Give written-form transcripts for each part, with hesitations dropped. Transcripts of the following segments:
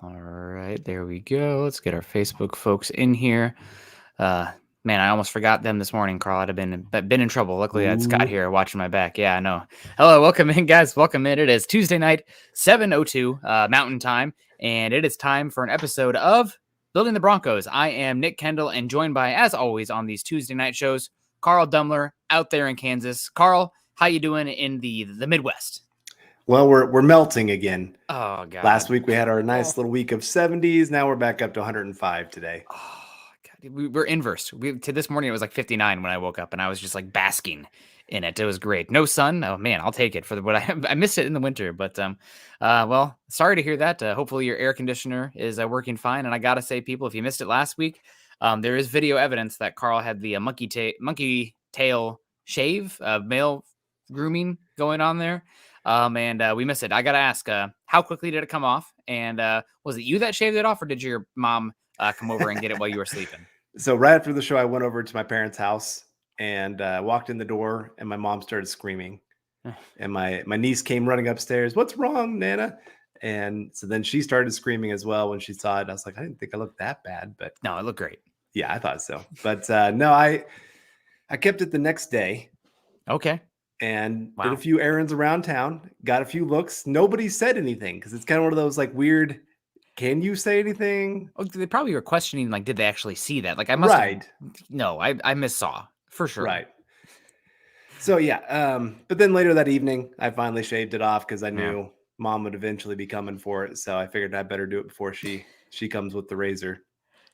All right, there we go. Let's get our Facebook folks in here. Man, I almost forgot them this morning, Carl. I'd have been in trouble. Luckily, I had Scott here watching my back. Yeah, I know. Hello, welcome in, guys. Welcome in. It is Tuesday night, 7:02 Mountain Time, and it is time for an episode of Building the Broncos. I am Nick Kendell, and joined by, as always, on these Tuesday night shows, Carl Dumler out there in Kansas. Carl, how you doing in the Midwest? Well, we're melting again. Oh, God. Last week we had our nice little week of 70s. Now we're back up to 105 today. Oh, God. We're inverse. To this morning, it was like 59 when I woke up, and I was just like basking in it. It was great. No sun. Oh, man, I'll take it for what I missed it in the winter. But, well, sorry to hear that. Hopefully your air conditioner is working fine. And I got to say, people, if you missed it last week, there is video evidence that Carl had the monkey tail shave, male grooming going on there. And we missed it. I got to ask, how quickly did it come off? And was it you that shaved it off, or did your mom come over and get it while you were sleeping? So right after the show, I went over to my parents' house and walked in the door, and my mom started screaming. And my niece came running upstairs. "What's wrong, Nana?" And so then she started screaming as well when she saw it. I was like, I didn't think I looked that bad, but no, it looked great. Yeah, I thought so. But no, I kept it the next day. Okay. And did a few errands around town, got a few looks. Nobody said anything because it's kind of one of those like weird, can you say anything? Oh, they probably were questioning, like, did they actually see that? Like, I must have, no, I missaw for sure. Right. So yeah, but then later that evening, I finally shaved it off because I knew Mom would eventually be coming for it. So I figured I'd better do it before she comes with the razor.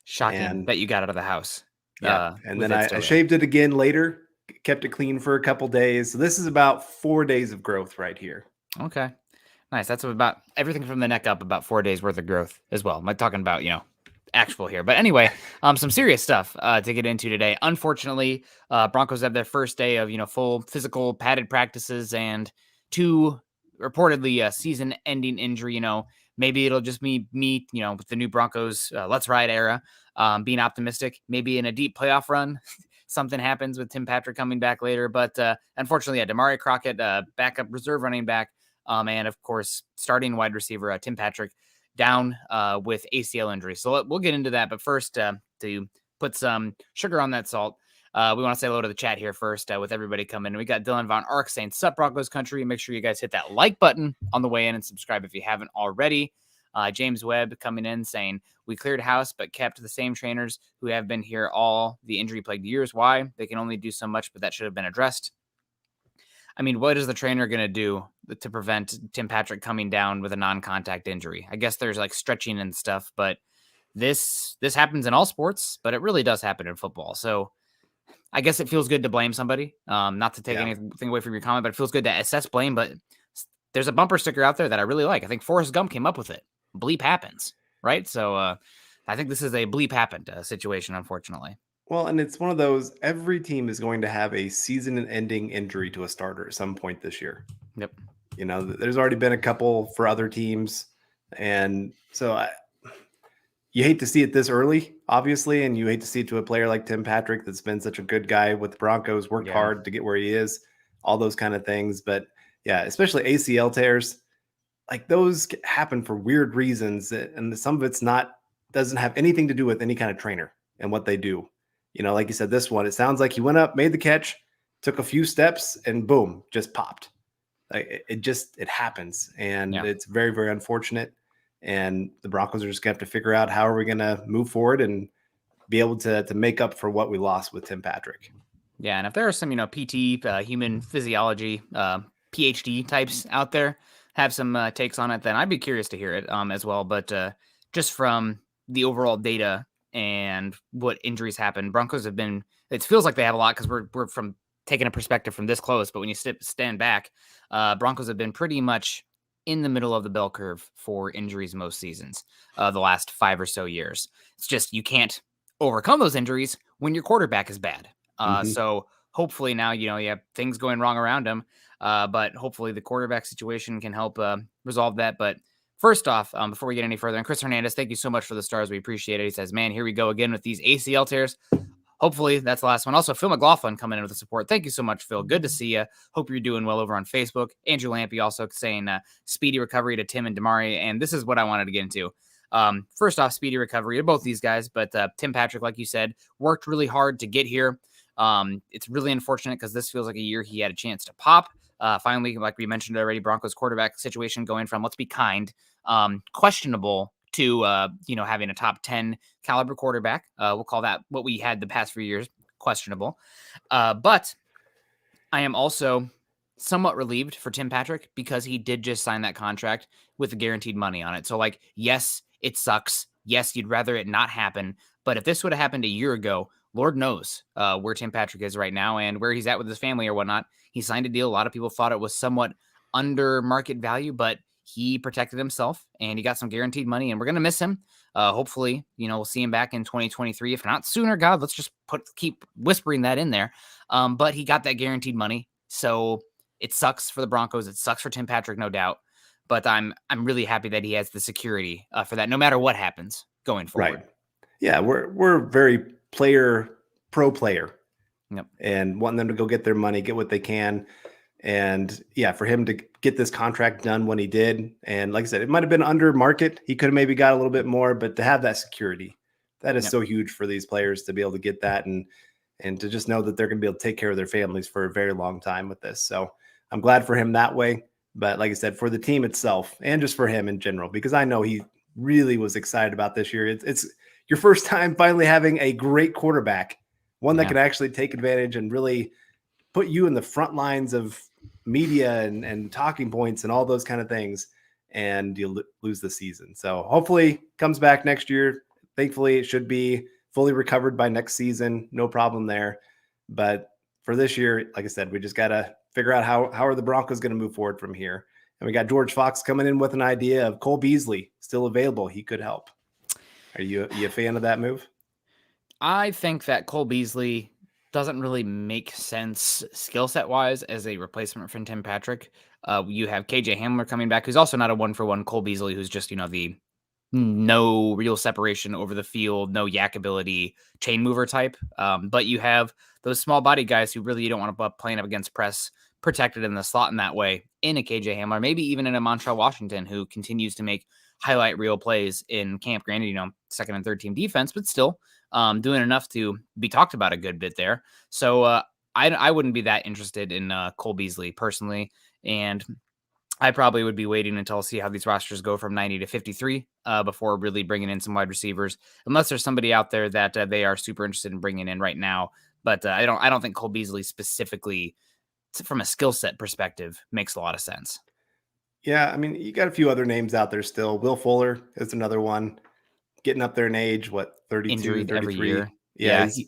Shocking that you got out of the house. Yeah, and then I shaved it again later. Kept it clean for a couple days. So this is about 4 days of growth right here. Okay. Nice. That's about everything from the neck up, about 4 days worth of growth as well. I'm not talking about, actual here. But anyway, some serious stuff to get into today. Unfortunately, Broncos have their first day of, full physical padded practices and 2 reportedly season-ending injury. Maybe it'll just be me, with the new Broncos Let's Ride era, being optimistic, maybe in a deep playoff run. Something happens with Tim Patrick coming back later. But unfortunately, Damari Crockett, backup reserve running back, and of course, starting wide receiver Tim Patrick down with ACL injury. So we'll get into that. But first, to put some sugar on that salt, we want to say hello to the chat here first with everybody coming in. We got Dylan Von Ark saying, "Sup, Broncos country." Make sure you guys hit that like button on the way in and subscribe if you haven't already. James Webb coming in saying, "We cleared house, but kept the same trainers who have been here all the injury-plagued years. Why? They can only do so much, but that should have been addressed." I mean, what is the trainer going to do to prevent Tim Patrick coming down with a non-contact injury? I guess there's like stretching and stuff, but this happens in all sports, but it really does happen in football. So I guess it feels good to blame somebody. Not to take anything away from your comment, but it feels good to assess blame. But there's a bumper sticker out there that I really like. I think Forrest Gump came up with it. Bleep happens, right? So I think this is a bleep happened situation, unfortunately. Well, and it's one of those, every team is going to have a season-ending injury to a starter at some point this year. Yep. There's already been a couple for other teams. And so you hate to see it this early, obviously, and you hate to see it to a player like Tim Patrick that's been such a good guy with the Broncos, worked hard to get where he is, all those kind of things. But yeah, especially ACL tears, like those happen for weird reasons. And some of it's doesn't have anything to do with any kind of trainer and what they do. Like you said, this one, it sounds like he went up, made the catch, took a few steps, and boom, just popped. Like it happens. And it's very, very unfortunate. And the Broncos are just going to have to figure out how are we going to move forward and be able to make up for what we lost with Tim Patrick. Yeah, and if there are some, PT, human physiology, PhD types out there, have some takes on it, then I'd be curious to hear it as well. But just from the overall data and what injuries happen, Broncos have been, it feels like they have a lot because we're from taking a perspective from this close. But when you stand back, Broncos have been pretty much in the middle of the bell curve for injuries most seasons, the last 5 or so years. It's just you can't overcome those injuries when your quarterback is bad. So hopefully now, you have things going wrong around him. But hopefully the quarterback situation can help resolve that. But first off, before we get any further, and Chris Hernandez, thank you so much for the stars. We appreciate it. He says, "Man, here we go again with these ACL tears." Hopefully that's the last one. Also, Phil McLaughlin coming in with the support. Thank you so much, Phil. Good to see you. Hope you're doing well over on Facebook. Andrew Lampy also saying speedy recovery to Tim and Damari. And this is what I wanted to get into. First off, speedy recovery to both these guys. But Tim Patrick, like you said, worked really hard to get here. It's really unfortunate because this feels like a year he had a chance to pop. Finally, like we mentioned already, Broncos quarterback situation going from, let's be kind, questionable to, having a top 10 caliber quarterback. We'll call that what we had the past few years, questionable. But I am also somewhat relieved for Tim Patrick because he did just sign that contract with the guaranteed money on it. So, like, yes, it sucks. Yes, you'd rather it not happen. But if this would have happened a year ago, Lord knows where Tim Patrick is right now and where he's at with his family or whatnot. He signed a deal. A lot of people thought it was somewhat under market value, but he protected himself and he got some guaranteed money, and we're going to miss him. Hopefully, we'll see him back in 2023. If not sooner, God, let's just keep whispering that in there. But he got that guaranteed money. So it sucks for the Broncos. It sucks for Tim Patrick, no doubt. But I'm really happy that he has the security for that, no matter what happens going forward. Right. Yeah, we're very pro player. Yep. And wanting them to go get their money, get what they can. And yeah, for him to get this contract done when he did, and like I said, it might have been under market. He could have maybe got a little bit more, but to have that security, that is so huge for these players to be able to get that and to just know that they're going to be able to take care of their families for a very long time with this. So I'm glad for him that way. But like I said, for the team itself and just for him in general, because I know he really was excited about this year. It's your first time finally having a great quarterback, one that can actually take advantage and really put you in the front lines of media and talking points and all those kind of things, and you'll lose the season. So hopefully comes back next year. Thankfully, it should be fully recovered by next season. No problem there. But for this year, like I said, we just got to figure out how are the Broncos going to move forward from here. And we got George Fox coming in with an idea of Cole Beasley still available. He could help. Are you a fan of that move? I think that Cole Beasley doesn't really make sense skill set wise as a replacement for Tim Patrick. You have KJ Hamler coming back, who's also not a 1-for-1 Cole Beasley, who's just, the no real separation over the field, no yak ability, chain mover type. But you have those small body guys who really you don't want to be playing up against press, protected in the slot in that way, in a KJ Hamler, maybe even in a Montreal Washington, who continues to make highlight reel plays in camp. Granted, second and third team defense, but still doing enough to be talked about a good bit there. So I wouldn't be that interested in Cole Beasley personally. And I probably would be waiting until I see how these rosters go from 90 to 53 before really bringing in some wide receivers, unless there's somebody out there that they are super interested in bringing in right now. But I don't think Cole Beasley specifically, from a skill set perspective, makes a lot of sense. Yeah, I mean, you got a few other names out there still. Will Fuller is another one, getting up there in age, 32, Injury 33. every year. Yeah, he's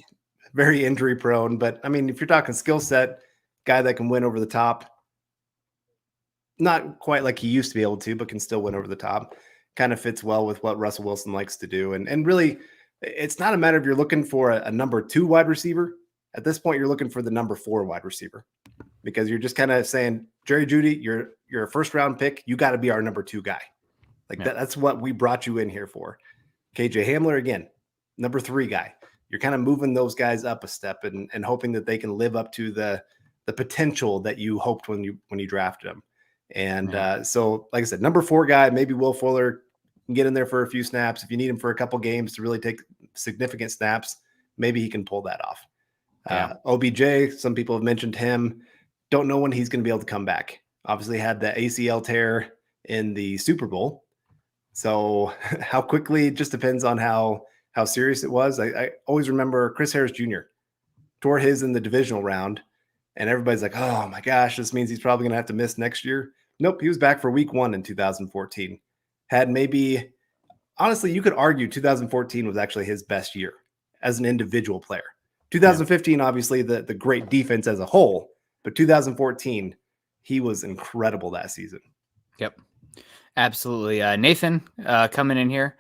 very injury prone. But I mean, if you're talking skill set, guy that can win over the top, not quite like he used to be able to, but can still win over the top, kind of fits well with what Russell Wilson likes to do. And really, it's not a matter of you're looking for a number 2 wide receiver. At this point, you're looking for the number 4 wide receiver, because you're just kind of saying, Jerry Jeudy, you're a first round pick. You got to be our number 2 guy. That's what we brought you in here for. KJ Hamler, again, number 3 guy. You're kind of moving those guys up a step and hoping that they can live up to the potential that you hoped when you drafted them. And so, like I said, number 4 guy, maybe Will Fuller can get in there for a few snaps. If you need him for a couple games to really take significant snaps, maybe he can pull that off. OBJ, some people have mentioned him. Don't know when he's going to be able to come back. Obviously had the ACL tear in the Super Bowl. So how quickly, it just depends on how serious it was. I always remember Chris Harris Jr. tore his in the divisional round, and everybody's like, oh my gosh, this means he's probably going to have to miss next year. Nope, he was back for week 1 in 2014. Had maybe, honestly, you could argue 2014 was actually his best year as an individual player. 2015, obviously, the great defense as a whole, but 2014, he was incredible that season. Yep, absolutely. Nathan coming in here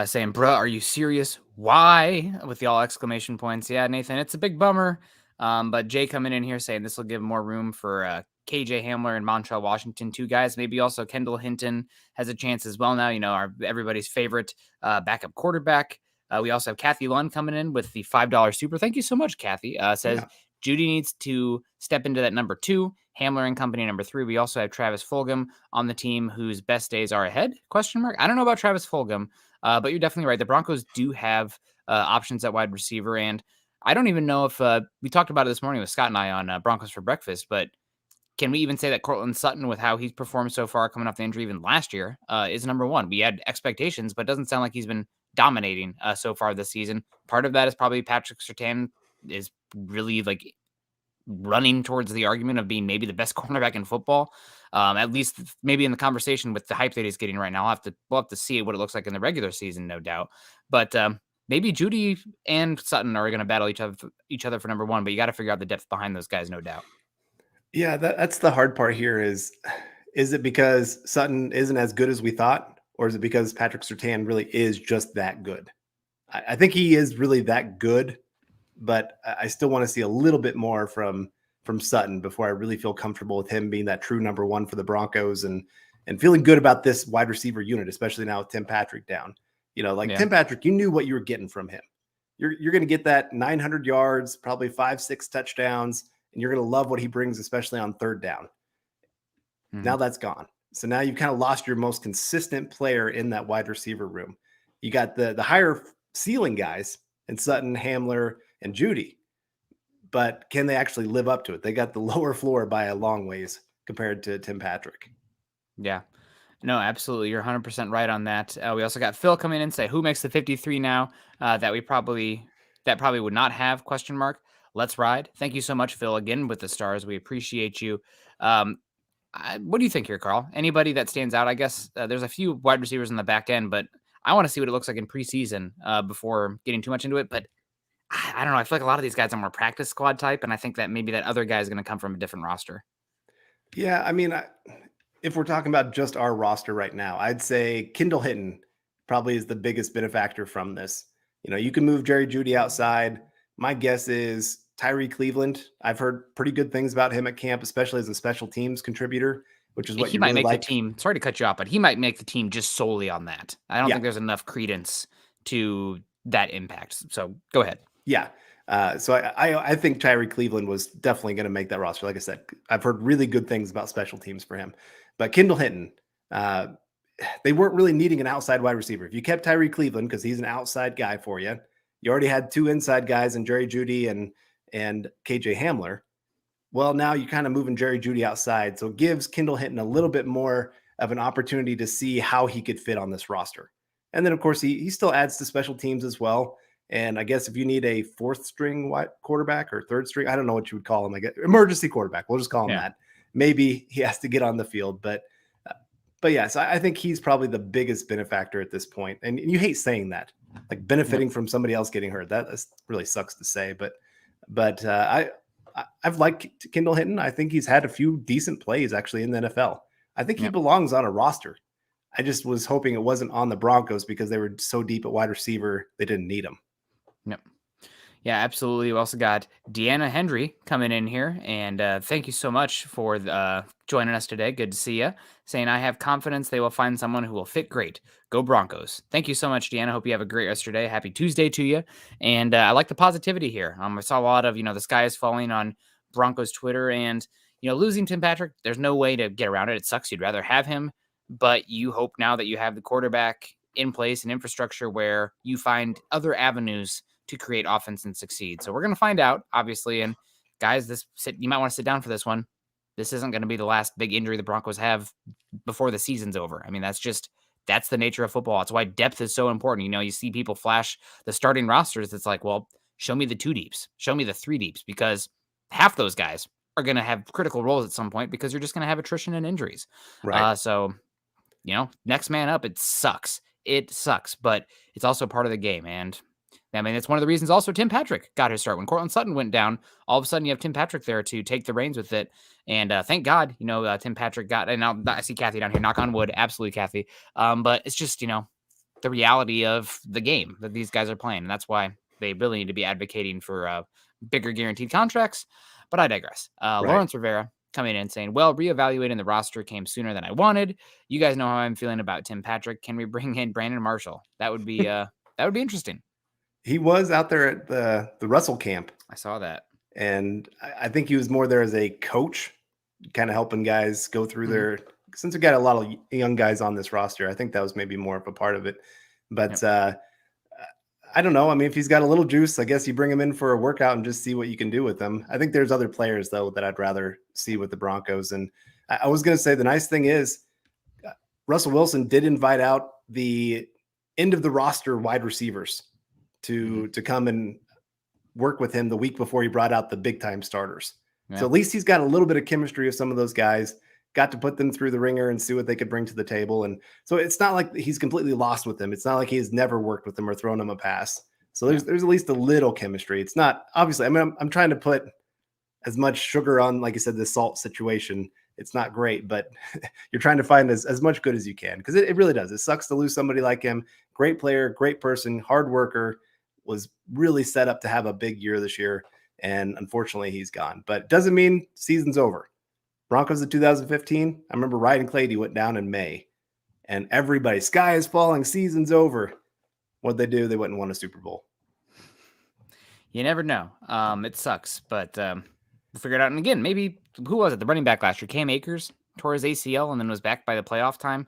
saying, bruh, are you serious? Why? With the all exclamation points. Yeah, Nathan, it's a big bummer. But Jay coming in here saying this will give more room for KJ Hamler and Montreal Washington, 2 guys. Maybe also Kendall Hinton has a chance as well now, everybody's favorite backup quarterback. We also have Kathy Lund coming in with the $5 super. Thank you so much, Kathy. Says Jeudy needs to step into that number 2. Hamler and company number 3. We also have Travis Fulgham on the team, whose best days are ahead? Question mark. I don't know about Travis Fulgham, but you're definitely right. The Broncos do have options at wide receiver, and I don't even know if we talked about it this morning with Scott and I on Broncos for Breakfast, but can we even say that Cortland Sutton, with how he's performed so far coming off the injury even last year, is number 1? We had expectations, but it doesn't sound like he's been dominating so far this season. Part of that is probably Patrick Surtain is really like running towards the argument of being maybe the best cornerback in football. At least maybe in the conversation with the hype that he's getting right now. We'll have to see what it looks like in the regular season, no doubt. But maybe Judy and Sutton are going to battle each other for number 1, but you got to figure out the depth behind those guys, no doubt. Yeah, that's the hard part here is it because Sutton isn't as good as we thought, or is it because Patrick Surtain really is just that good? I think he is really that good, but I still want to see a little bit more from Sutton before I really feel comfortable with him being that true number 1 for the Broncos and feeling good about this wide receiver unit, especially now with Tim Patrick down. Tim Patrick, you knew what you were getting from him. You're going to get that 900 yards, probably 5-6 touchdowns, and you're going to love what he brings, especially on third down. Mm-hmm. Now that's gone. So now you've kind of lost your most consistent player in that wide receiver room. You got the higher ceiling guys and Sutton, Hamler, and Judy, but can they actually live up to it? They got the lower floor by a long ways compared to Tim Patrick. Yeah. No, absolutely. You're 100% right on that. We also got Phil coming in and say, who makes the 53 now that probably would not have ? Let's ride. Thank you so much, Phil, again with the stars. We appreciate you. What do you think here, Carl? Anybody that stands out? I guess there's a few wide receivers in the back end, but I want to see what it looks like in preseason before getting too much into it. But I don't know. I feel like a lot of these guys are more practice squad type, and I think that maybe that other guy is going to come from a different roster. Yeah, I mean, if we're talking about just our roster right now, I'd say Kendall Hinton probably is the biggest benefactor from this. You can move Jerry Jeudy outside. My guess is Tyree Cleveland. I've heard pretty good things about him at camp, especially as a special teams contributor, which is what he might make the team. Sorry to cut you off, but he might make the team just solely on that. I don't think there's enough credence to that impact. So go ahead. Yeah. So I think Tyree Cleveland was definitely going to make that roster. Like I said, I've heard really good things about special teams for him. But Kendall Hinton, they weren't really needing an outside wide receiver. If you kept Tyree Cleveland, because he's an outside guy for you, you already had 2 inside guys in Jerry Jeudy and KJ Hamler. Well, now you're kind of moving Jerry Jeudy outside. So it gives Kendall Hinton a little bit more of an opportunity to see how he could fit on this roster. And then, of course, he still adds to special teams as well. And I guess if you need a 4th string quarterback or 3rd string, I don't know what you would call him. I guess emergency quarterback. We'll just call him that. Maybe he has to get on the field, but yes, I think he's probably the biggest benefactor at this point. And you hate saying that, like benefiting from somebody else getting hurt. That really sucks to say, but I've liked Kendall Hinton. I think he's had a few decent plays actually in the NFL. I think he belongs on a roster. I just was hoping it wasn't on the Broncos because they were so deep at wide receiver, they didn't need him. Yep. Yeah, absolutely. We also got Deanna Hendry coming in here, and thank you so much for joining us today. Good to see you. Saying, I have confidence they will find someone who will fit great. Go Broncos. Thank you so much, Deanna. Hope you have a great rest of your day. Happy Tuesday to you. And I like the positivity here. I saw a lot of, the sky is falling on Broncos Twitter, and, losing Tim Patrick, there's no way to get around it. It sucks. You'd rather have him, but you hope now that you have the quarterback in place and infrastructure where you find other avenues to create offense and succeed. So we're going to find out, obviously. And guys, you might want to sit down for this one. This isn't going to be the last big injury the Broncos have before the season's over. I mean, that's the nature of football. That's why depth is so important. You see people flash the starting rosters. It's like, well, show me the 2 deeps, show me the 3 deeps, because half those guys are going to have critical roles at some point because you're just going to have attrition and injuries. Right. So, next man up, it sucks. It sucks, but it's also part of the game. And I mean, it's one of the reasons also Tim Patrick got his start. When Cortland Sutton went down, all of a sudden you have Tim Patrick there to take the reins with it. And thank God, Tim Patrick got, and now I see Kathy down here, knock on wood, absolutely Kathy. But it's just, the reality of the game that these guys are playing. And that's why they really need to be advocating for bigger guaranteed contracts. But I digress. Right. Lawrence Rivera coming in saying, well, reevaluating the roster came sooner than I wanted. You guys know how I'm feeling about Tim Patrick. Can we bring in Brandon Marshall? That would be interesting. He was out there at the Russell camp. I saw that. And I think he was more there as a coach kind of helping guys go through Mhm. their, since we got a lot of young guys on this roster, I think that was maybe more of a part of it. But Yep. I don't know. I mean, if he's got a little juice, I guess you bring him in for a workout and just see what you can do with them. I think there's other players, though, that I'd rather see with the Broncos. And I was going to say the nice thing is Russell Wilson did invite out the end of the roster wide receivers to come and work with him the week before he brought out the big time starters. Yeah. So at least he's got a little bit of chemistry with some of those guys, got to put them through the ringer and see what they could bring to the table. And so it's not like he's completely lost with them. It's not like he has never worked with them or thrown them a pass. So there's at least a little chemistry. It's not, obviously, I mean, I'm trying to put as much sugar on, like I said, the salt situation. It's not great, but you're trying to find as much good as you can, because it really does. It sucks to lose somebody like him. Great player, great person, hard worker, was really set up to have a big year this year. And unfortunately, he's gone. But it doesn't mean season's over. Broncos in 2015, I remember Ryan Clady went down in May, and everybody, sky is falling, season's over. What'd they do? They went and won a Super Bowl. You never know. It sucks, but we'll figure it out. And again, maybe, who was it? The running back last year, Cam Akers, tore his ACL and then was back by the playoff time.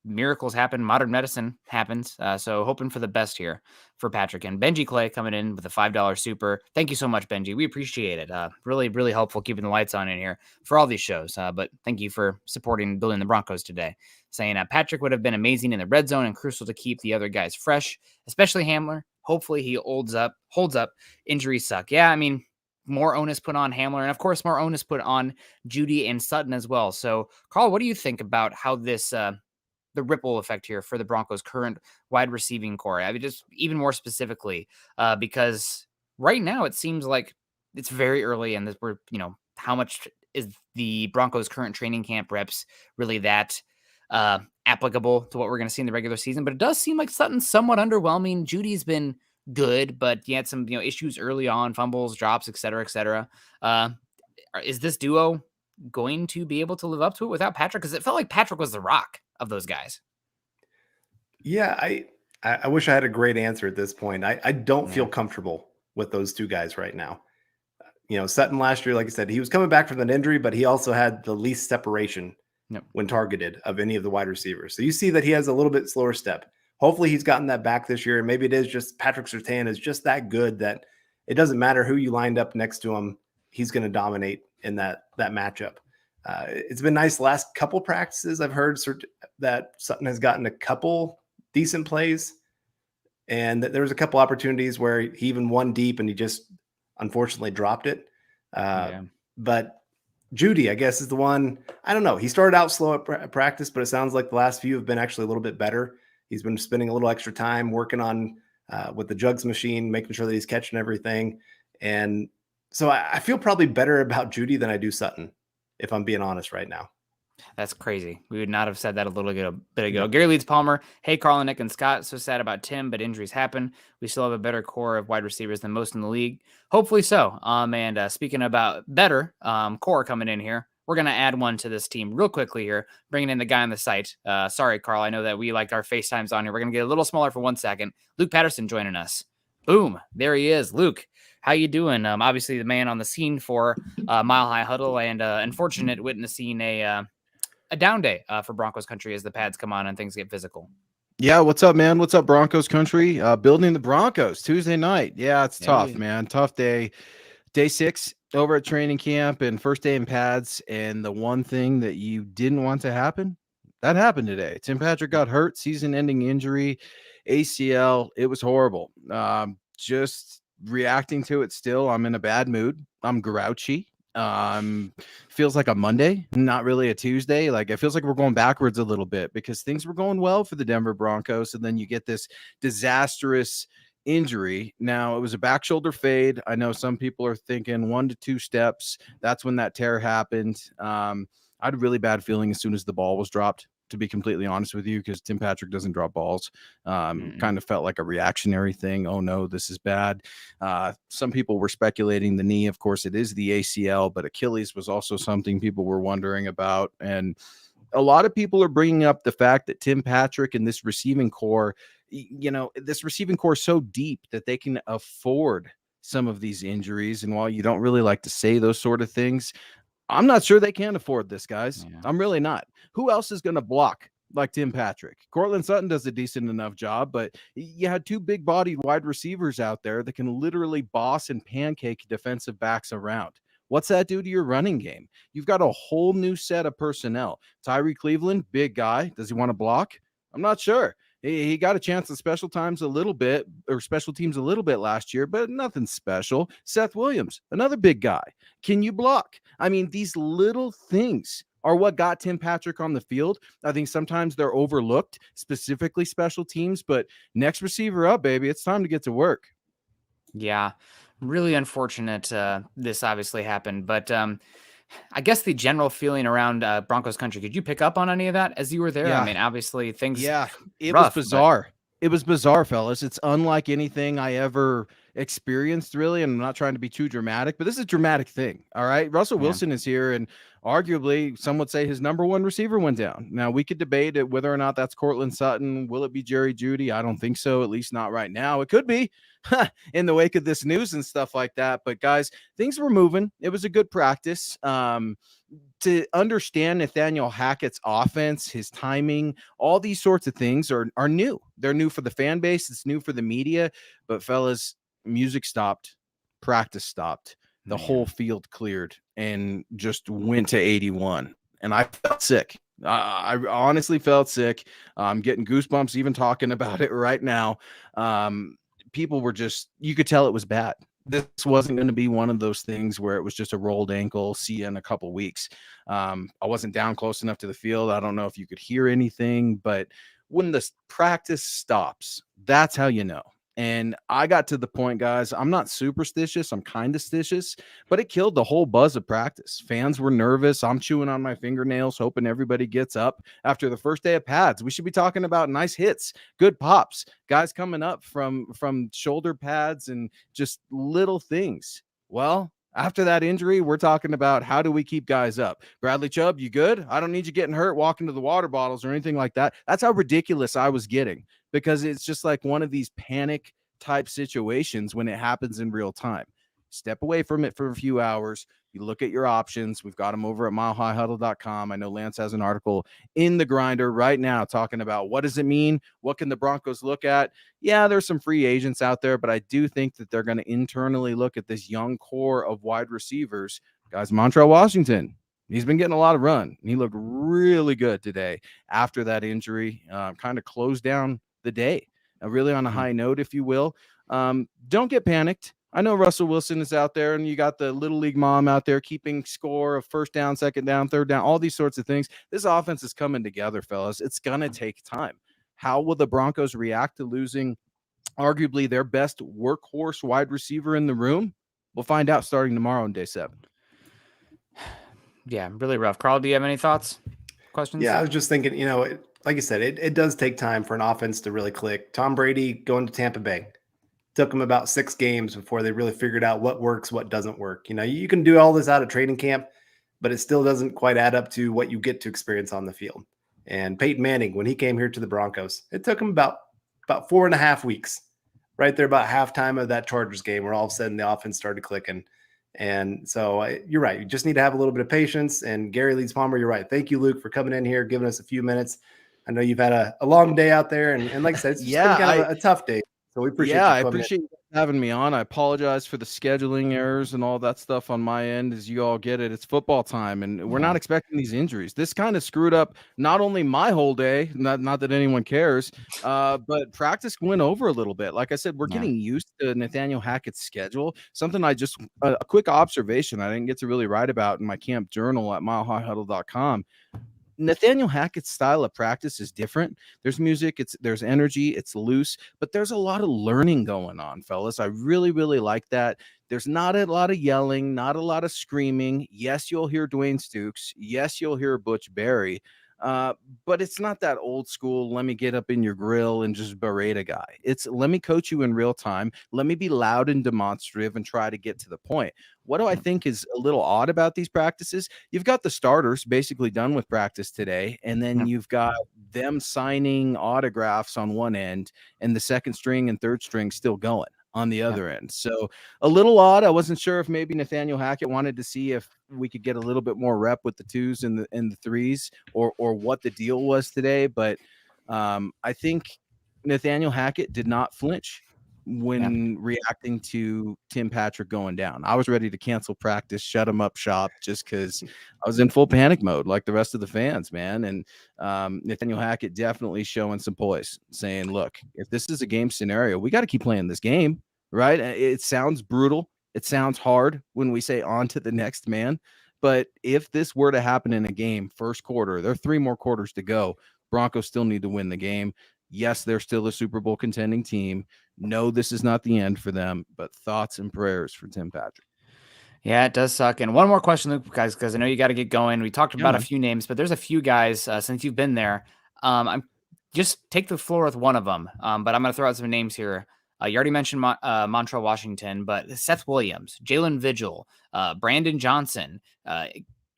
Miracles happen. Modern medicine happens. So hoping for the best here for Patrick. And Benji Clay coming in with a $5 super. Thank you so much, Benji. We appreciate it. Really, really helpful keeping the lights on in here for all these shows. But thank you for supporting and building the Broncos today. Saying Patrick would have been amazing in the red zone and crucial to keep the other guys fresh, especially Hamler. Hopefully he holds up. Injuries suck. Yeah, I mean, more onus put on Hamler, and of course more onus put on Jeudy and Sutton as well. So, Carl, what do you think about how this the ripple effect here for the Broncos' current wide receiving core? I mean, just even more specifically, because right now it seems like it's very early, and we're, how much is the Broncos' current training camp reps really that applicable to what we're going to see in the regular season? But it does seem like Sutton's somewhat underwhelming. Judy's been good, but he had some issues early on, fumbles, drops, et cetera, et cetera. Is this duo going to be able to live up to it without Patrick? Because it felt like Patrick was the rock of those guys. Yeah, I wish I had a great answer at this point. I don't feel comfortable with those two guys right now. Sutton last year, like I said, he was coming back from an injury, but he also had the least separation when targeted of any of the wide receivers. So you see that he has a little bit slower step. Hopefully he's gotten that back this year. And maybe it is just Patrick Surtain is just that good that it doesn't matter who you lined up next to him. He's going to dominate in that matchup. It's been nice last couple practices. I've heard that Sutton has gotten a couple decent plays, and there was a couple opportunities where he even won deep and he just unfortunately dropped it. But Jeudy, I guess, is the one. I don't know. He started out slow at practice, but it sounds like the last few have been actually a little bit better. He's been spending a little extra time working on with the jugs machine, making sure that he's catching everything. And so I feel probably better about Jeudy than I do Sutton, if I'm being honest right now. That's crazy. We would not have said that a bit ago. Gary Leeds Palmer. Hey, Carl and Nick and Scott. So sad about Tim, but injuries happen. We still have a better core of wide receivers than most in the league. Hopefully so. And speaking about better core coming in here, we're going to add one to this team real quickly here, bringing in the guy on the site. Sorry, Carl. I know that we liked our FaceTimes on here. We're going to get a little smaller for 1 second. Luke Patterson joining us. Boom. There he is. Luke, how you doing? Obviously the man on the scene for Mile High Huddle, and unfortunate witnessing a down day for Broncos country as the pads come on and things get physical. Yeah, what's up, man? What's up, Broncos country? Building the Broncos Tuesday night. Yeah, it's tough, man. Tough day. Day 6 over at training camp and first day in pads. And the one thing that you didn't want to happen, that happened today. Tim Patrick got hurt, season-ending injury, ACL. It was horrible. Just reacting to it still. I'm in a bad mood. I'm grouchy. Feels like a Monday, not really a Tuesday. Like, it feels like we're going backwards a little bit because things were going well for the Denver Broncos, and then you get this disastrous injury. Now, it was a back shoulder fade. I know some people are thinking 1 to 2 steps. That's when that tear happened. I had a really bad feeling as soon as the ball was dropped, to be completely honest with you, because Tim Patrick doesn't drop balls. Kind of felt like a reactionary thing. Oh no, this is bad. Some people were speculating the knee. Of course, it is the ACL, but Achilles was also something people were wondering about. And a lot of people are bringing up the fact that Tim Patrick and this receiving core, this receiving core is so deep that they can afford some of these injuries. And while you don't really like to say those sort of things, I'm not sure they can afford this, guys. Yeah. I'm really not. Who else is going to block like Tim Patrick? Cortland Sutton does a decent enough job, but you had two big bodied wide receivers out there that can literally boss and pancake defensive backs around. What's that do to your running game? You've got a whole new set of personnel. Tyree Cleveland, big guy. Does he want to block? I'm not sure. He got a chance at special teams a little bit last year, but nothing special. Seth Williams, another big guy. Can you block? I mean, these little things are what got Tim Patrick on the field. I think sometimes they're overlooked, specifically special teams, but next receiver up, baby. It's time to get to work. Yeah, really unfortunate this obviously happened, but I guess the general feeling around Broncos country, could you pick up on any of that as you were there? Yeah. I mean, obviously things It rough, was bizarre. It was bizarre, fellas. It's unlike anything I ever experienced, really. And I'm not trying to be too dramatic, but this is a dramatic thing. All right. Russell Wilson is here, and arguably, some would say his number one receiver went down. Now, we could debate it whether or not that's Cortland Sutton. Will it be Jerry Jeudy? I don't think so, at least not right now. It could be in the wake of this news and stuff like that. But, guys, things were moving. It was a good practice. To understand Nathaniel Hackett's offense, his timing, all these sorts of things are new. They're new for the fan base. It's new for the media. But fellas, music stopped, practice stopped, the whole field cleared and just went to 81. And I felt sick. I honestly felt sick. I'm getting goosebumps even talking about it right now. People were just, you could tell it was bad. This wasn't going to be one of those things where it was just a rolled ankle, see you in a couple weeks. I wasn't down close enough to the field. I don't know if you could hear anything, but when the practice stops, that's how you know. And I got to the point, guys, I'm not superstitious. I'm kind of stitious, but it killed the whole buzz of practice. Fans were nervous. I'm chewing on my fingernails, hoping everybody gets up after the first day of pads. We should be talking about nice hits, good pops, guys coming up from shoulder pads and just little things. Well, after that injury, we're talking about how do we keep guys up. Bradley Chubb, you good? I don't need you getting hurt walking to the water bottles or anything like that. That's how ridiculous I was getting, because it's just like one of these panic type situations when it happens in real time. Step away from it for a few hours. You look at your options. We've got them over at milehighhuddle.com. I know Lance has an article in the grinder right now talking about what does it mean? What can the Broncos look at? Yeah, there's some free agents out there, but I do think that they're going to internally look at this young core of wide receivers. Guys, Montrell Washington, he's been getting a lot of run. He looked really good today after that injury, kind of closed down the day, really on a high note, if you will. Don't get panicked. I know Russell Wilson is out there, and you got the little league mom out there keeping score of first down, second down, third down, all these sorts of things. This offense is coming together, fellas. It's going to take time. How will the Broncos react to losing arguably their best workhorse wide receiver in the room? We'll find out starting tomorrow on day 7. Yeah, really rough. Carl, do you have any thoughts, questions? Yeah, I was just thinking, like I said, it does take time for an offense to really click. Tom Brady going to Tampa Bay took them about 6 games before they really figured out what works, what doesn't work. You can do all this out of training camp, but it still doesn't quite add up to what you get to experience on the field. And Peyton Manning, when he came here to the Broncos, it took him about 4.5 weeks, right there about halftime of that Chargers game, where all of a sudden the offense started clicking. And so you're right. You just need to have a little bit of patience. And Gary Leeds Palmer, you're right. Thank you, Luke, for coming in here, giving us a few minutes. I know you've had a long day out there. And like I said, it's just been kind of a tough day. So we appreciate I appreciate you having me on. I apologize for the scheduling errors and all that stuff on my end. As you all get it, it's football time, and we're not expecting these injuries. This kind of screwed up not only my whole day, not that anyone cares, but practice went over a little bit. Like I said, we're getting used to Nathaniel Hackett's schedule. Something a quick observation I didn't get to really write about in my camp journal at milehighhuddle.com. Nathaniel Hackett's style of practice is different. There's music, there's energy, it's loose, but there's a lot of learning going on, fellas. I really, really like that. There's not a lot of yelling, not a lot of screaming. Yes, you'll hear Dwayne Stukes. Yes, you'll hear Butch Berry. But it's not that old school, let me get up in your grill and just berate a guy. It's let me coach you in real time. Let me be loud and demonstrative and try to get to the point. What do I think is a little odd about these practices? You've got the starters basically done with practice today, and then you've got them signing autographs on one end and the second string and third string still going. on the other end. So a little odd. I wasn't sure if maybe Nathaniel Hackett wanted to see if we could get a little bit more rep with the 2s and the 3s, or what the deal was today. But I think Nathaniel Hackett did not flinch when reacting to Tim Patrick going down. I was ready to cancel practice, shut him up shop, just because I was in full panic mode like the rest of the fans, man. And Nathaniel Hackett definitely showing some poise, saying, look, if this is a game scenario, we got to keep playing this game, right? It sounds brutal. It sounds hard when we say on to the next man. But if this were to happen in a game, first quarter, there are 3 more quarters to go. Broncos still need to win the game. Yes, they're still a Super Bowl contending team. No, this is not the end for them, but thoughts and prayers for Tim Patrick. Yeah, it does suck. And one more question, Luke, guys, because I know you got to get going. We talked about a few names, but there's a few guys since you've been there. I'm just take the floor with one of them. But I'm going to throw out some names here. You already mentioned Montrell Washington, but Seth Williams, Jalen Vigil, Brandon Johnson,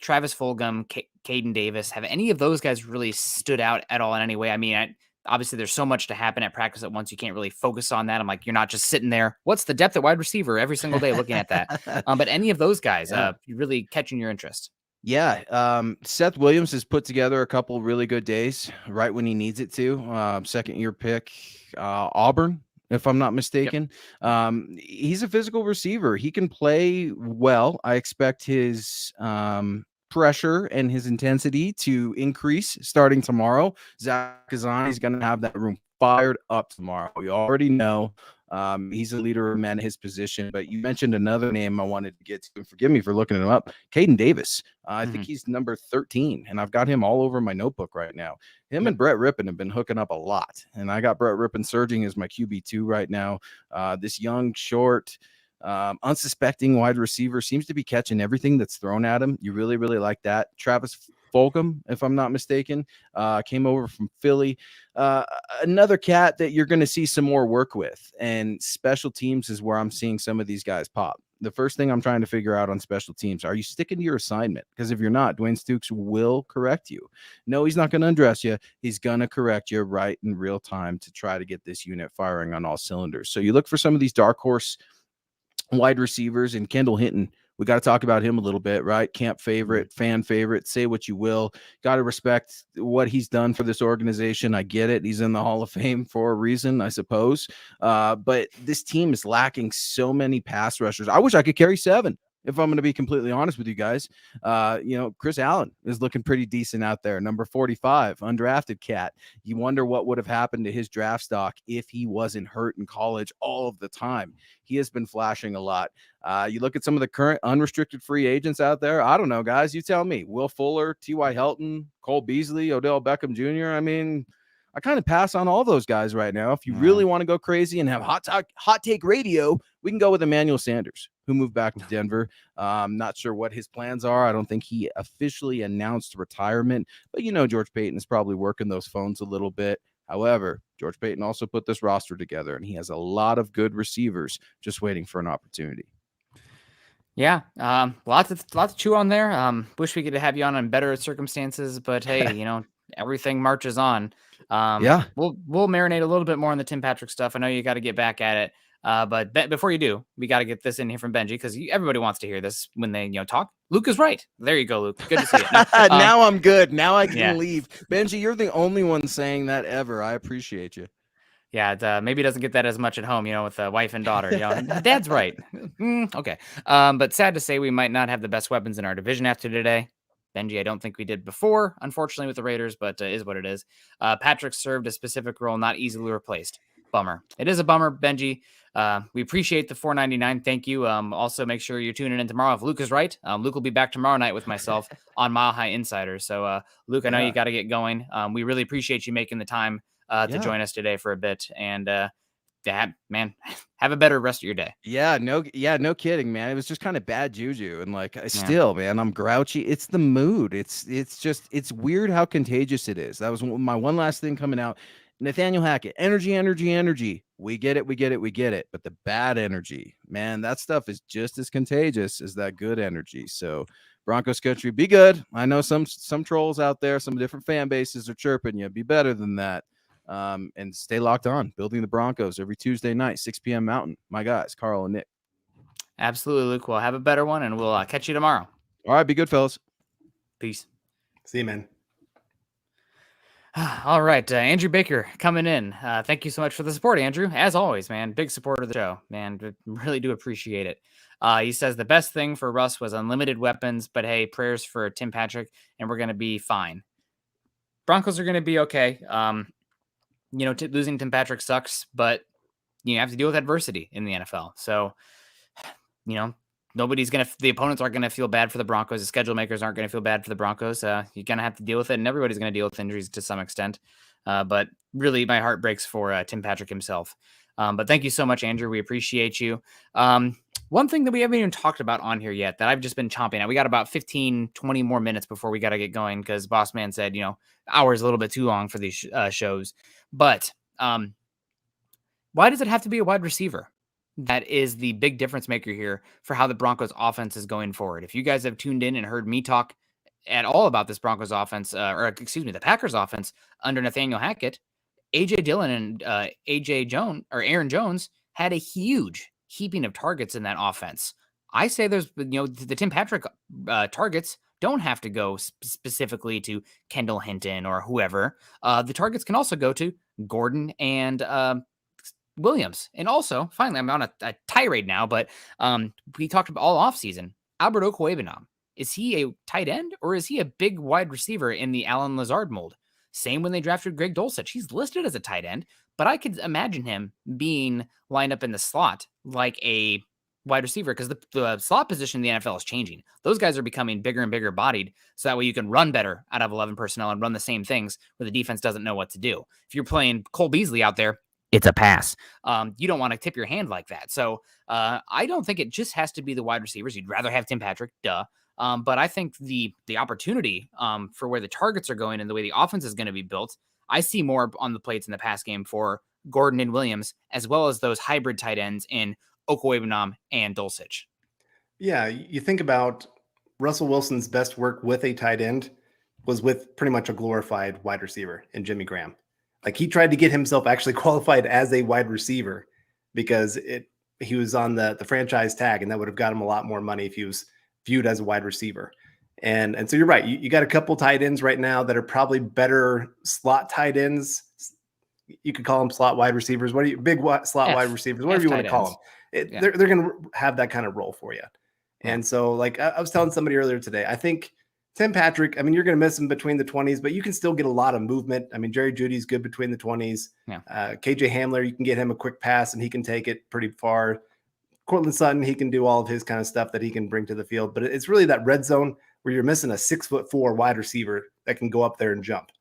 Travis Fulgham, Caden Davis. Have any of those guys really stood out at all in any way? I mean, obviously there's so much to happen at practice at once. You can't really focus on that. I'm like, you're not just sitting there. What's the depth at wide receiver every single day looking at that? But any of those guys, really catching your interest? Yeah. Seth Williams has put together a couple really good days right when he needs it to. Second year pick, Auburn, if I'm not mistaken. He's a physical receiver. He can play well. I expect his pressure and his intensity to increase starting tomorrow. Zach Kazan is going to have that room fired up tomorrow. We already know he's a leader of men in his position, but you mentioned another name I wanted to get to, and forgive me for looking him up, Caden Davis. I think he's number 13, and I've got him all over my notebook right now. Him and Brett Rippon have been hooking up a lot, and I got Brett Rippon surging as my QB2 right now. This young, short, unsuspecting wide receiver seems to be catching everything that's thrown at him. You really, really like that. Travis Fulgham, if I'm not mistaken, came over from Philly. Another cat that you're going to see some more work with, and special teams is where I'm seeing some of these guys pop. The first thing I'm trying to figure out on special teams, are you sticking to your assignment? Because if you're not, Dwayne Stukes will correct you. No, he's not going to undress you. He's going to correct you right in real time to try to get this unit firing on all cylinders. So you look for some of these dark horse wide receivers, and Kendall Hinton. We got to talk about him a little bit, right? Camp favorite, fan favorite, say what you will. Got to respect what he's done for this organization. I get it. He's in the Hall of Fame for a reason, I suppose. But this team is lacking so many pass rushers. I wish I could carry 7. If I'm going to be completely honest with you guys. Chris Allen is looking pretty decent out there. Number 45, undrafted cat. You wonder what would have happened to his draft stock if he wasn't hurt in college all of the time. He has been flashing a lot. You look at some of the current unrestricted free agents out there. I don't know, guys. You tell me. Will Fuller, T.Y. Hilton, Cole Beasley, Odell Beckham Jr. I mean, I kind of pass on all those guys right now. If you really want to go crazy and have hot take radio, we can go with Emmanuel Sanders, who moved back to Denver. I'm not sure what his plans are. I don't think he officially announced retirement, but George Payton is probably working those phones a little bit. However, George Payton also put this roster together, and he has a lot of good receivers just waiting for an opportunity. Yeah, lots to chew on there. Wish we could have you on in better circumstances, but hey, everything marches on. We'll marinate a little bit more on the Tim Patrick stuff. I know you got to get back at it, but before you do, we got to get this in here from Benji, because everybody wants to hear this when they talk. Luke is right. There you go, Luke. Good to see you. Now I'm good. Now I can leave. Benji, you're the only one saying that ever. I appreciate you. Yeah, maybe doesn't get that as much at home, with a wife and daughter. Dad's right. Okay. But sad to say, we might not have the best weapons in our division after today. Benji, I don't think we did before, unfortunately, with the Raiders, but is what it is. Patrick served a specific role not easily replaced. Bummer. It is a bummer, Benji. We appreciate the $4.99. Thank you. Also, make sure you're tuning in tomorrow. If Luke is right, Luke will be back tomorrow night with myself on Mile High Insider. So, Luke, I know you got to get going. We really appreciate you making the time to join us today for a bit. And man, have a better rest of your day. No kidding, man. It was just kind of bad juju, and still, man, I'm grouchy. It's the mood. It's weird how contagious it is. That was my one last thing coming out. Nathaniel Hackett, energy. We get it. But the bad energy, man, that stuff is just as contagious as that good energy. So Broncos country, be good. I know some trolls out there, some different fan bases are chirping you. Be better than that. And stay locked on. Building the Broncos every Tuesday night, 6 p.m. Mountain. My guys, Carl and Nick. Absolutely, Luke. We'll have a better one, and we'll catch you tomorrow. All right, be good, fellas. Peace. See you, man. All right, Andrew Baker coming in. Thank you so much for the support, Andrew. As always, man, big supporter of the show, man. Really do appreciate it. He says the best thing for Russ was unlimited weapons, but hey, prayers for Tim Patrick, and we're going to be fine. Broncos are going to be okay. Losing Tim Patrick sucks, but you have to deal with adversity in the NFL. So, the opponents aren't going to feel bad for the Broncos. The schedule makers aren't going to feel bad for the Broncos. You're going to have to deal with it, and everybody's going to deal with injuries to some extent. But really, my heart breaks for Tim Patrick himself. But thank you so much, Andrew. We appreciate you. One thing that we haven't even talked about on here yet that I've just been chomping at. We got about 15, 20 more minutes before we got to get going because Boss Man said, hours a little bit too long for these shows. But why does it have to be a wide receiver? That is the big difference maker here for how the Broncos offense is going forward. If you guys have tuned in and heard me talk at all about this Broncos offense, the Packers offense under Nathaniel Hackett, AJ Dillon and Aaron Jones had a huge heaping of targets in that offense. I say there's, the Tim Patrick targets don't have to go specifically to Kendall Hinton or whoever. The targets can also go to Gordon and Williams. And also, finally, I'm on a tirade now, but we talked about all offseason. Albert Okwuegbunam. Is he a tight end or is he a big wide receiver in the Alan Lazard mold? Same when they drafted Greg Dulcich. He's listed as a tight end, but I could imagine him being lined up in the slot like a wide receiver because the slot position in the NFL is changing. Those guys are becoming bigger and bigger bodied, so that way you can run better out of 11 personnel and run the same things where the defense doesn't know what to do. If you're playing Cole Beasley out there, it's a pass. You don't want to tip your hand like that. So I don't think it just has to be the wide receivers. You'd rather have Tim Patrick, duh. But I think the opportunity for where the targets are going and the way the offense is going to be built, I see more on the plates in the pass game for Gordon and Williams, as well as those hybrid tight ends in Okwuegbunam and Dulcich. Yeah, you think about Russell Wilson's best work with a tight end was with pretty much a glorified wide receiver in Jimmy Graham. Like he tried to get himself actually qualified as a wide receiver because he was on the franchise tag, and that would have got him a lot more money if he was viewed as a wide receiver. And so you're right. You got a couple tight ends right now that are probably better slot tight ends. You could call them slot wide receivers. What are you slot wide receivers? Whatever you want to call them. They're going to have that kind of role for you. Yeah. And so like I was telling somebody earlier today, I think Tim Patrick, I mean, you're going to miss him between the 20s, but you can still get a lot of movement. I mean, Jerry Jeudy's good between the 20s. Yeah. KJ Hamler, you can get him a quick pass and he can take it pretty far. Cortland Sutton, he can do all of his kind of stuff that he can bring to the field, but it's really that red zone where you're missing a 6'4" wide receiver that can go up there and jump.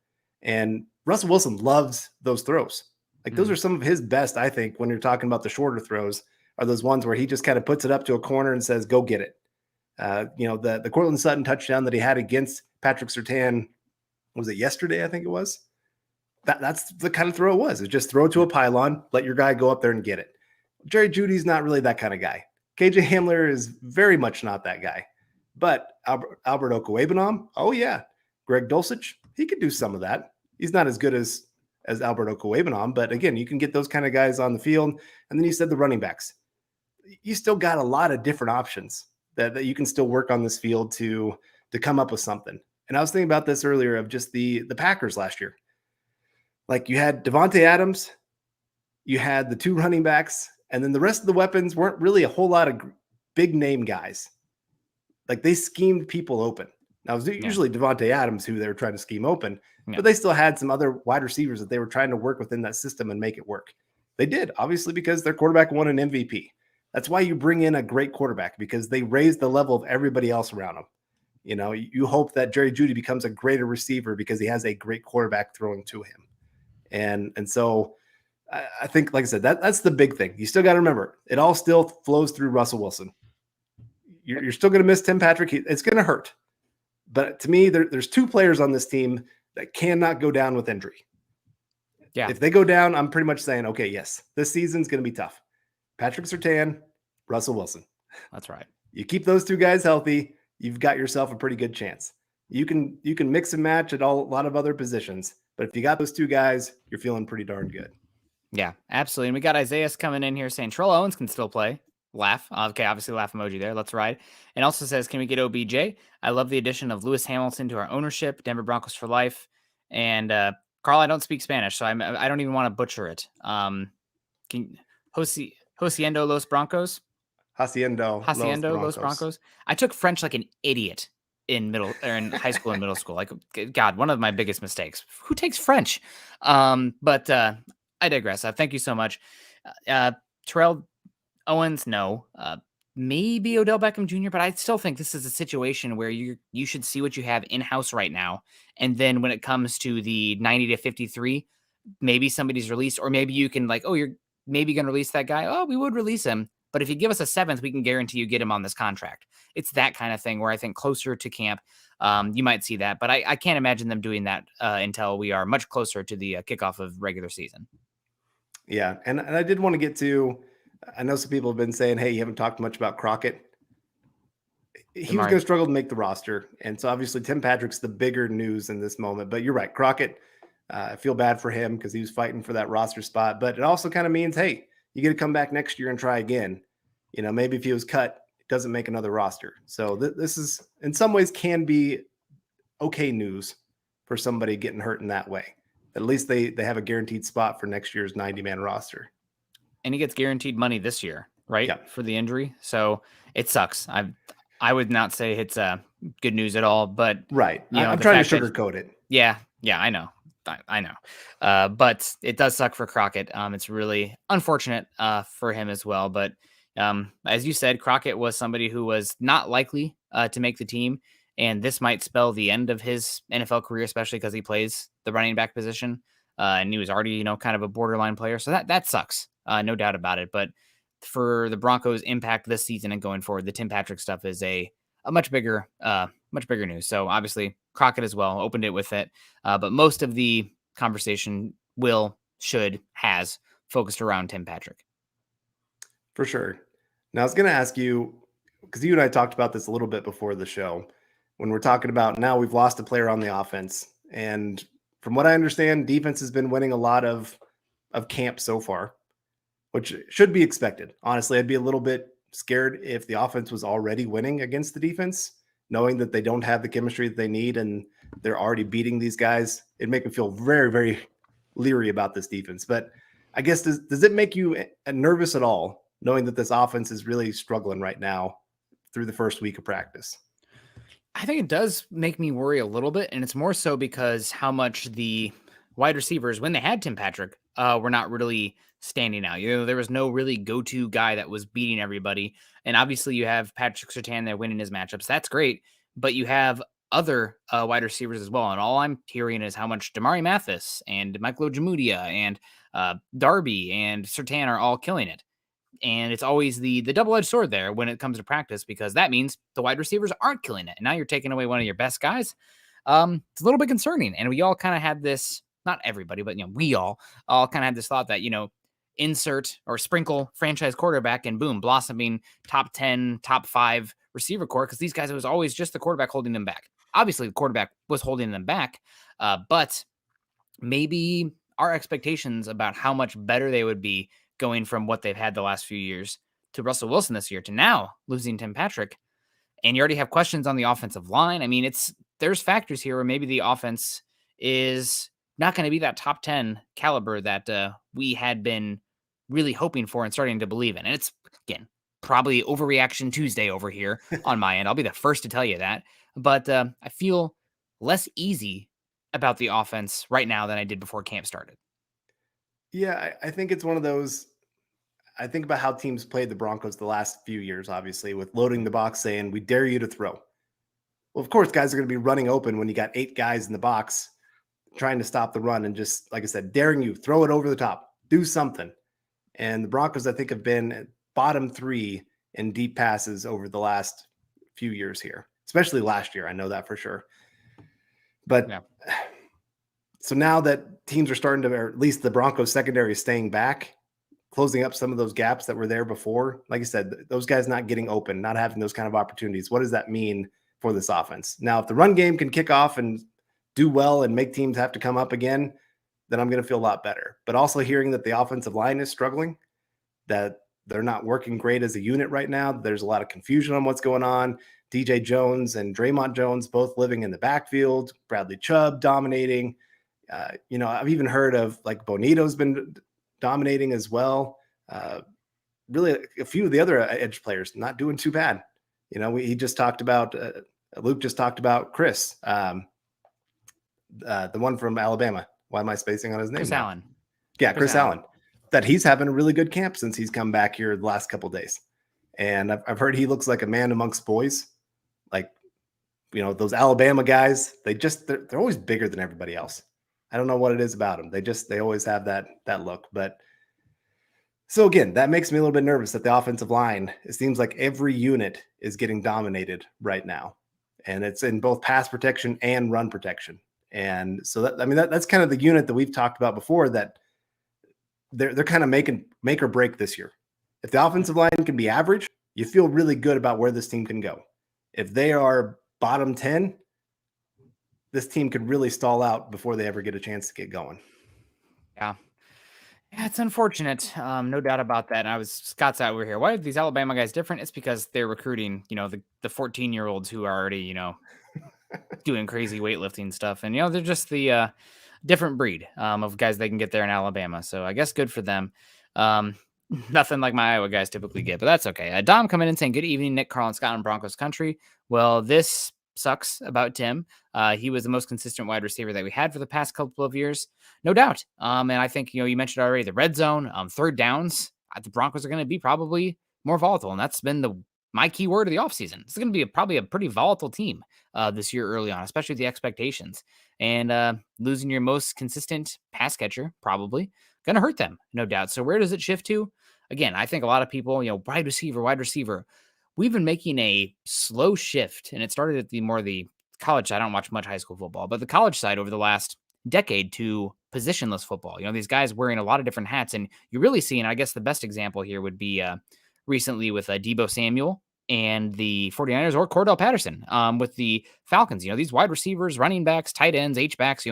And Russell Wilson loves those throws. Like those are some of his best, I think, when you're talking about the shorter throws, are those ones where he just kind of puts it up to a corner and says, go get it. The Cortland Sutton touchdown that he had against Patrick Surtain, was it yesterday? I think it was. That's the kind of throw it was. It's just throw it to a pylon, let your guy go up there and get it. Jerry Jeudy's not really that kind of guy. KJ Hamler is very much not that guy. But Albert Okwuegbunam, oh yeah. Greg Dulcich, he could do some of that. He's not as good as Albert Okwuegbunam, but again, you can get those kind of guys on the field. And then you said the running backs. You still got a lot of different options that you can still work on this field to come up with something. And I was thinking about this earlier of just the Packers last year. Like you had Devontae Adams, you had the two running backs, and then the rest of the weapons weren't really a whole lot of big name guys. Like they schemed people open. Now it was usually Devontae Adams who they were trying to scheme open, but they still had some other wide receivers that they were trying to work within that system and make it work. They did, obviously, because their quarterback won an MVP. That's why you bring in a great quarterback, because they raise the level of everybody else around him. You know, you hope that Jerry Jeudy becomes a greater receiver because he has a great quarterback throwing to him. And so I think, like I said, that's the big thing. You still got to remember, it all still flows through Russell Wilson. You're still going to miss Tim Patrick. It's going to hurt. But to me, there's two players on this team that cannot go down with injury. Yeah. If they go down, I'm pretty much saying, okay, yes, this season's going to be tough. Patrick Surtain, Russell Wilson. That's right. You keep those two guys healthy, you've got yourself a pretty good chance. You can mix and match at a lot of other positions, But if you got those two guys, you're feeling pretty darn good. Yeah, absolutely. And we got Isaiah coming in here saying Terrell Owens can still play. Laugh. Okay, obviously laugh emoji there. Let's ride. And also says, can we get OBJ? I love the addition of Lewis Hamilton to our ownership. Denver Broncos for life. And Carl, I don't speak Spanish, so I don't even want to butcher it. Haciendo Los Broncos? Haciendo Los Broncos. I took French like an idiot in high school and middle school. Like, God, one of my biggest mistakes. Who takes French? But I digress. Thank you so much. Terrell Owens, no. Maybe Odell Beckham Jr., but I still think this is a situation where you should see what you have in-house right now. And then when it comes to the 90 to 53, maybe somebody's released, or maybe you can you're maybe going to release that guy. Oh, we would release him. But if you give us a 7th, we can guarantee you get him on this contract. It's that kind of thing where I think closer to camp, you might see that. But I can't imagine them doing that until we are much closer to the kickoff of regular season. Yeah, and I did want to get to, I know some people have been saying, hey, you haven't talked much about Crockett. He was going to struggle to make the roster. And so obviously Tim Patrick's the bigger news in this moment. But you're right, Crockett, I feel bad for him because he was fighting for that roster spot. But it also kind of means, hey, you get to come back next year and try again. Maybe if he was cut, it doesn't make another roster. So this is, in some ways, can be okay news for somebody getting hurt in that way. At least they have a guaranteed spot for next year's 90-man roster. And he gets guaranteed money this year, right? Yeah. For the injury. So it sucks. I would not say it's good news at all, but right. I'm trying to sugarcoat it. Yeah, I know. I know. But it does suck for Crockett. It's really unfortunate for him as well. But as you said, Crockett was somebody who was not likely to make the team. And this might spell the end of his NFL career, especially because he plays the running back position. And he was already, kind of a borderline player. So that sucks. No doubt about it. But for the Broncos' impact this season and going forward, the Tim Patrick stuff is a much bigger news. So obviously Crockett as well opened it with it. But most of the conversation has focused around Tim Patrick. For sure. Now I was going to ask you, because you and I talked about this a little bit before the show, when we're talking about now we've lost a player on the offense. And from what I understand, defense has been winning a lot of camp so far, which should be expected. Honestly, I'd be a little bit scared if the offense was already winning against the defense, knowing that they don't have the chemistry that they need and they're already beating these guys. It'd make me feel very, very leery about this defense. But I guess, does it make you nervous at all, knowing that this offense is really struggling right now through the first week of practice? I think it does make me worry a little bit, and it's more so because how much the wide receivers, when they had Tim Patrick, were not really standing out. There was no really go-to guy that was beating everybody. And obviously you have Patrick Surtain there winning his matchups. That's great. But you have other wide receivers as well. And all I'm hearing is how much Damari Mathis and Michael Ojemudia and Darby and Surtain are all killing it. And it's always the double-edged sword there when it comes to practice, because that means the wide receivers aren't killing it. And now you're taking away one of your best guys. It's a little bit concerning. And we all kind of had this, not everybody, but we all kind of had this thought that, insert or sprinkle franchise quarterback and boom, blossoming top 10, top 5 receiver core, because these guys, it was always just the quarterback holding them back. Obviously, the quarterback was holding them back, but maybe our expectations about how much better they would be going from what they've had the last few years to Russell Wilson this year to now losing Tim Patrick. And you already have questions on the offensive line. I mean, there's factors here where maybe the offense is not going to be that top 10 caliber that we had been really hoping for and starting to believe in. And it's, again, probably overreaction Tuesday over here on my end. I'll be the first to tell you that. But I feel less easy about the offense right now than I did before camp started. Yeah, I think it's one of those. I think about how teams played the Broncos the last few years, obviously, with loading the box saying, we dare you to throw. Well, of course, guys are going to be running open when you got 8 guys in the box trying to stop the run and just, like I said, daring you, throw it over the top, do something. And the Broncos, I think, have been bottom 3 in deep passes over the last few years here, especially last year. I know that for sure. But yeah. So now that teams are starting to, or at least the Broncos secondary is staying back, closing up some of those gaps that were there before. Like I said, those guys not getting open, not having those kind of opportunities. What does that mean for this offense? Now, if the run game can kick off and do well and make teams have to come up again, then I'm going to feel a lot better. But also hearing that the offensive line is struggling, that they're not working great as a unit right now. There's a lot of confusion on what's going on. DJ Jones and Draymond Jones both living in the backfield. Bradley Chubb dominating. I've even heard of like Bonito's been dominating as well. Really, a few of the other edge players not doing too bad. He just talked about Luke just talked about Chris, the one from Alabama. Why am I spacing on his name? Chris now? Allen. Yeah, Chris Allen. That he's having a really good camp since he's come back here the last couple of days. And I've heard he looks like a man amongst boys. Like, those Alabama guys, they're always bigger than everybody else. I don't know what it is about them. They always have that look. But so again, that makes me a little bit nervous that the offensive line, it seems like every unit is getting dominated right now. And it's in both pass protection and run protection. And so that's kind of the unit that we've talked about before, that they're kind of make or break this year. If the offensive line can be average, you feel really good about where this team can go. If they are bottom 10, this team could really stall out before they ever get a chance to get going. Yeah, it's unfortunate. No doubt about that. And Scott's out. We're here. Why are these Alabama guys different? It's because they're recruiting, the 14-year-olds who are already, doing crazy weightlifting stuff. And, they're just the different breed of guys they can get there in Alabama. So I guess good for them. Nothing like my Iowa guys typically get, but that's okay. Dom coming in saying, good evening, Nick, Carl, and Scott in Broncos country. Well, this sucks about Tim. He was the most consistent wide receiver that we had for the past couple of years, no doubt. And I think, you mentioned already the red zone, third downs. The Broncos are going to be probably more volatile, and that's been my key word of the offseason. It's going to be probably a pretty volatile team this year early on, especially the expectations. And losing your most consistent pass catcher, probably going to hurt them, no doubt. So where does it shift to? Again, I think a lot of people, wide receiver. We've been making a slow shift, and it started at the college side. I don't watch much high school football, but the college side over the last decade to positionless football. These guys wearing a lot of different hats, and you're really seeing, I guess the best example here would be recently with Deebo Samuel and the 49ers, or Cordell Patterson with the Falcons. These wide receivers, running backs, tight ends, H-backs,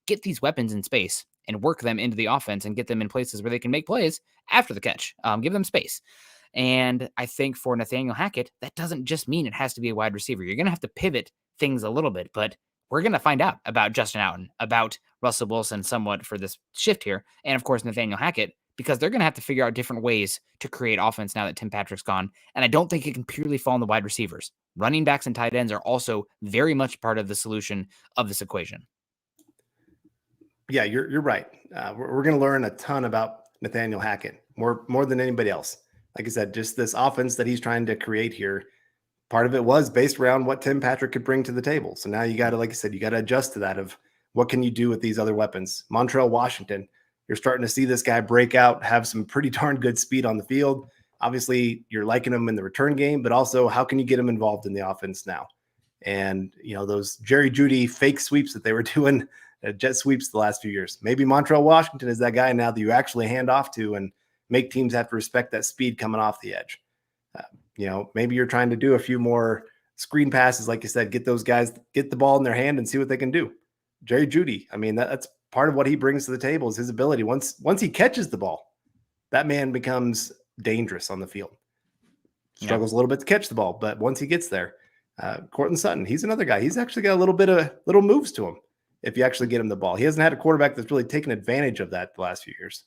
get these weapons in space and work them into the offense and get them in places where they can make plays after the catch. Give them space. And I think for Nathaniel Hackett, that doesn't just mean it has to be a wide receiver. You're going to have to pivot things a little bit, but we're going to find out about Justin Outen, about Russell Wilson somewhat for this shift here. And of course, Nathaniel Hackett, because they're going to have to figure out different ways to create offense now that Tim Patrick's gone. And I don't think it can purely fall on the wide receivers. Running backs and tight ends are also very much part of the solution of this equation. Yeah, you're right. We're going to learn a ton about Nathaniel Hackett, more than anybody else. Like I said, just this offense that he's trying to create here, part of it was based around what Tim Patrick could bring to the table. So now you got to, like I said, you got to adjust to that of what can you do with these other weapons. Montrell Washington, you're starting to see this guy break out, have some pretty darn good speed on the field. Obviously, you're liking him in the return game, but also how can you get him involved in the offense now? And, those Jerry Jeudy fake sweeps that they were doing, jet sweeps the last few years. Maybe Montrell Washington is that guy now that you actually hand off to and make teams have to respect that speed coming off the edge. Maybe you're trying to do a few more screen passes, like you said, get those guys, get the ball in their hand and see what they can do. Jerry Jeudy, that's part of what he brings to the table is his ability. Once he catches the ball, that man becomes dangerous on the field. Struggles a little bit to catch the ball, but once he gets there, Courtland Sutton, he's another guy. He's actually got a little moves to him if you actually get him the ball. He hasn't had a quarterback that's really taken advantage of that the last few years.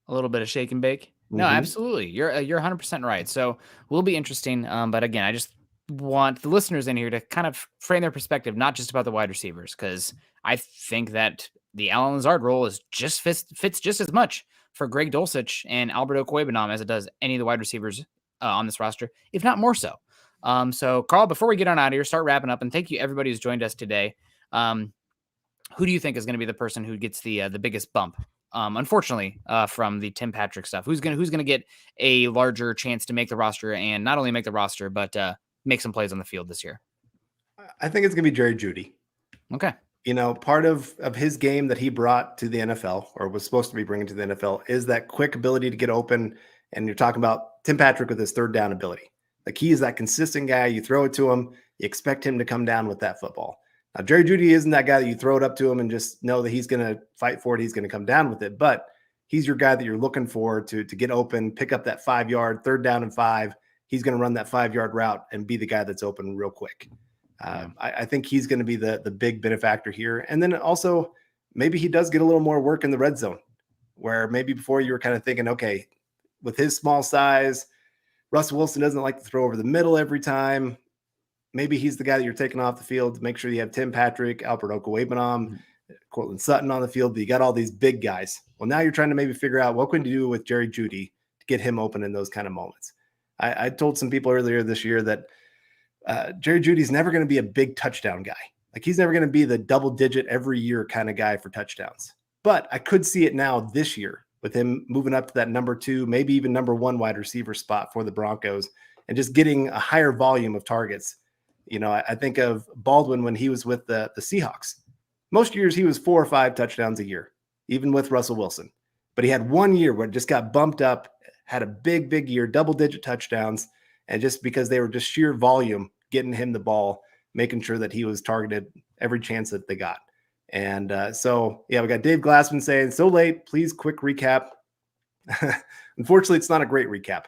A little bit of shake and bake. No, absolutely. You're 100% right. So will be interesting. But again, I just want the listeners in here to kind of frame their perspective, not just about the wide receivers, because I think that the Allen Lazard role is just fits just as much for Greg Dulcich and Alberto Cuebanam as it does any of the wide receivers on this roster, if not more so. So Carl, before we get on out of here, start wrapping up, and thank you everybody who's joined us today. Who do you think is going to be the person who gets the biggest bump? Unfortunately, from the Tim Patrick stuff, who's gonna get a larger chance to make the roster, and not only make the roster, but make some plays on the field this year? I think it's gonna be Jerry Jeudy. Okay. Part of his game that he brought to the NFL, or was supposed to be bringing to the NFL, is that quick ability to get open. And you're talking about Tim Patrick with his third down ability. Like, he is that consistent guy. You throw it to him, you expect him to come down with that football. Now, Jerry Jeudy isn't that guy that you throw it up to him and just know that he's going to fight for it. He's going to come down with it. But he's your guy that you're looking for to get open, pick up that 5-yard, 3rd down and 5. He's going to run that 5-yard route and be the guy that's open real quick. I think he's going to be the big benefactor here. And then also maybe he does get a little more work in the red zone, where maybe before you were kind of thinking, okay, with his small size, Russell Wilson doesn't like to throw over the middle every time. Maybe he's the guy that you're taking off the field to make sure you have Tim Patrick, Albert Okwuegbunam, Cortland Sutton on the field. But you got all these big guys. Well, now you're trying to maybe figure out what can you do with Jerry Jeudy to get him open in those kind of moments. I told some people earlier this year that Jerry Jeudy's never going to be a big touchdown guy. Like, he's never going to be the double-digit every year kind of guy for touchdowns. But I could see it now this year with him moving up to that number 2, maybe even number 1 wide receiver spot for the Broncos and just getting a higher volume of targets. You know, I think of Baldwin when he was with the Seahawks. Most years he was 4 or 5 touchdowns a year, even with Russell Wilson. But he had one year where it just got bumped up, had a big year, double-digit touchdowns, and just because they were just sheer volume, getting him the ball, making sure that he was targeted every chance that they got. And so, yeah, we got Dave Glassman saying, so late, please quick recap. Unfortunately, it's not a great recap.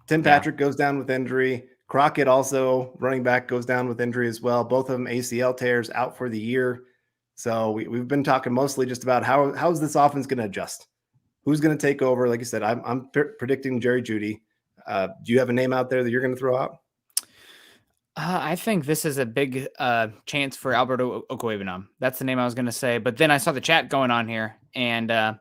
Tim Patrick goes down with injury. Crockett also, running back, goes down with injury as well. Both of them ACL tears, out for the year. So we've been talking mostly just about how is this offense going to adjust? Who's going to take over? Like I said, I'm predicting Jerry Jeudy. Do you have a name out there that you're going to throw out? I think this is a big chance for Albert Okwuegbunam. That's the name I was going to say. But then I saw the chat going on here, and I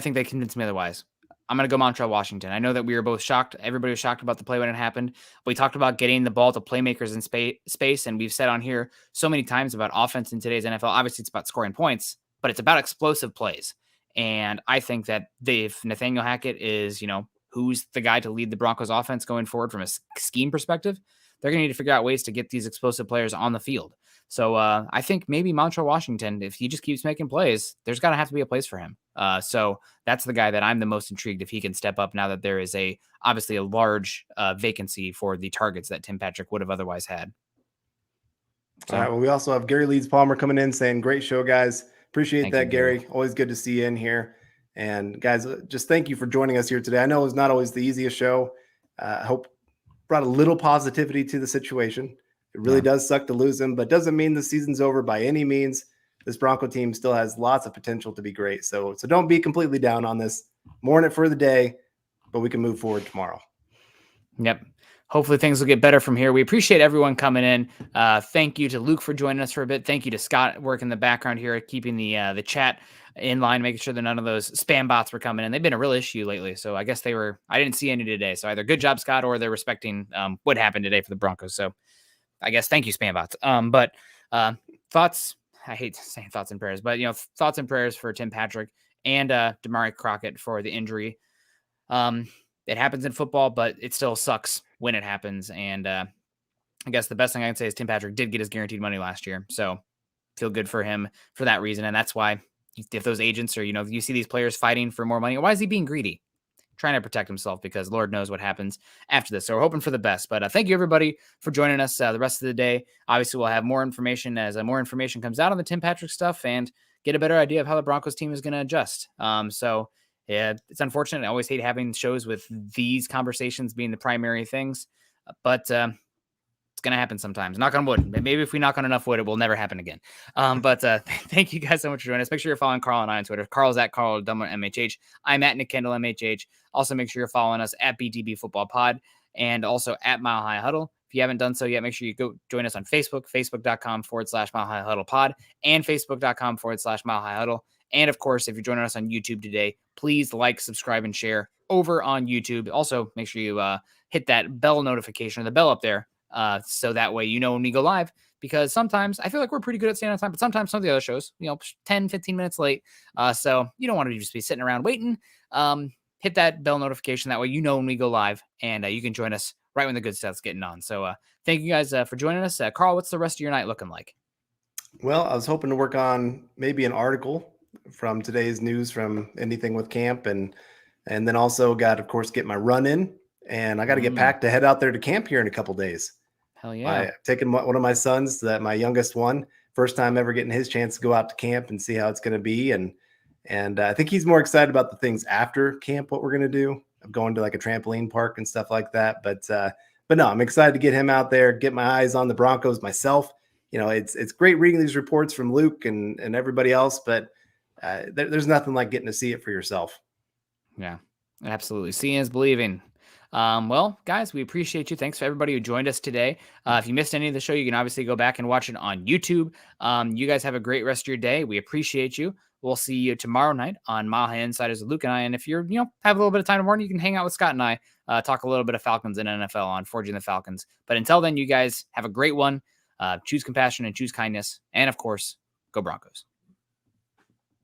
think they convinced me otherwise. I'm going to go Montreal, Washington. I know that we were both shocked. Everybody was shocked about the play when it happened. We talked about getting the ball to playmakers in space, and we've said on here so many times about offense in today's NFL. Obviously, it's about scoring points, but it's about explosive plays. And I think that if Nathaniel Hackett is, who's the guy to lead the Broncos offense going forward from a scheme perspective, they're going to need to figure out ways to get these explosive players on the field. So I think maybe Montreal, Washington, if he just keeps making plays, there's got to have to be a place for him. So that's the guy that I'm the most intrigued if he can step up now that there is obviously a large vacancy for the targets that Tim Patrick would have otherwise had. So, all right. Well, we also have Gary Leeds Palmer coming in saying, great show, guys. Appreciate that, Gary. Always good to see you in here. And guys, just thank you for joining us here today. I know it's not always the easiest show. I hope brought a little positivity to the situation. It really does suck to lose him, but doesn't mean the season's over by any means. This Bronco team still has lots of potential to be great. So don't be completely down on this. More in it for the day, but we can move forward tomorrow. Yep. Hopefully things will get better from here. We appreciate everyone coming in. Thank you to Luke for joining us for a bit. Thank you to Scott working the background here, keeping the chat in line, making sure that none of those spam bots were coming in. They've been a real issue lately. So I guess I didn't see any today. So either good job, Scott, or they're respecting what happened today for the Broncos. So I guess thank you, spam bots. But thoughts, I hate saying thoughts and prayers, but thoughts and prayers for Tim Patrick and Damari Crockett for the injury. It happens in football, but it still sucks when it happens. And I guess the best thing I can say is Tim Patrick did get his guaranteed money last year. So feel good for him for that reason. And that's why if those agents or, you see these players fighting for more money, why is he being greedy? Trying to protect himself because Lord knows what happens after this. So we're hoping for the best. But thank you, everybody, for joining us the rest of the day. Obviously, we'll have more information as more information comes out on the Tim Patrick stuff and get a better idea of how the Broncos team is going to adjust. So, yeah, it's unfortunate. I always hate having shows with these conversations being the primary things. But it's going to happen sometimes. Knock on wood. Maybe if we knock on enough wood, it will never happen again. But thank you guys so much for joining us. Make sure you're following Carl and I on Twitter. Carl's at Carl Dumler MHH. I'm at Nick Kendell MHH. Also, make sure you're following us at BTB Football Pod and also at Mile High Huddle. If you haven't done so yet, make sure you go join us on Facebook, facebook.com/Mile High Huddle Pod and facebook.com/Mile High Huddle. And of course, if you're joining us on YouTube today, please like, subscribe, and share over on YouTube. Also, make sure you hit that bell notification or the bell up there. So that way, when we go live, because sometimes I feel like we're pretty good at staying on time, but sometimes some of the other shows, 10, 15 minutes late. So you don't want to just be sitting around waiting. Hit that bell notification. That way, when we go live and you can join us right when the good stuff's getting on. So thank you guys for joining us. Carl, what's the rest of your night looking like? Well, I was hoping to work on maybe an article from today's news from anything with camp and then also got, of course, get my run in and I got to get packed to head out there to camp here in a couple days. Hell yeah. I've taken one of my sons, my youngest one, first time ever getting his chance to go out to camp and see how it's going to be. And I think he's more excited about the things after camp, what we're going to do, going to like a trampoline park and stuff like that. But no, I'm excited to get him out there, get my eyes on the Broncos myself. You know, it's great reading these reports from Luke and everybody else, but there's nothing like getting to see it for yourself. Yeah, absolutely. Seeing is believing. Well, guys, we appreciate you. Thanks for everybody who joined us today. If you missed any of the show, you can obviously go back and watch it on YouTube. You guys have a great rest of your day. We appreciate you. We'll see you tomorrow night on Mile High Insiders with Luke and I. And if you're, have a little bit of time tomorrow, you can hang out with Scott and I, talk a little bit of Falcons and NFL on Forging the Falcons. But until then, you guys have a great one. Choose compassion and choose kindness. And of course, go Broncos.